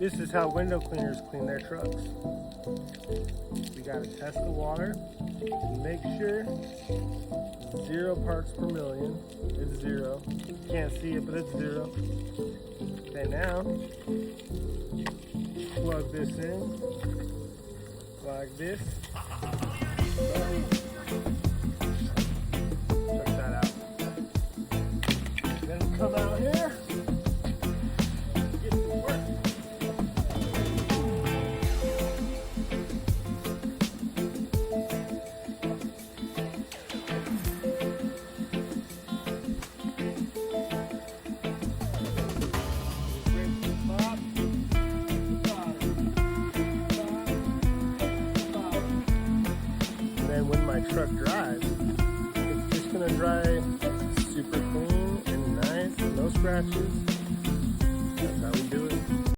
This is how window cleaners clean their trucks. We gotta test the water, make sure 0 parts per million. It's 0. You can't see it, but it's 0. Okay, now plug this in like this. Check that out. Then come out here. Get to work. And when my truck dries, it's just gonna dry super clean and nice, no scratches. That's how we do it.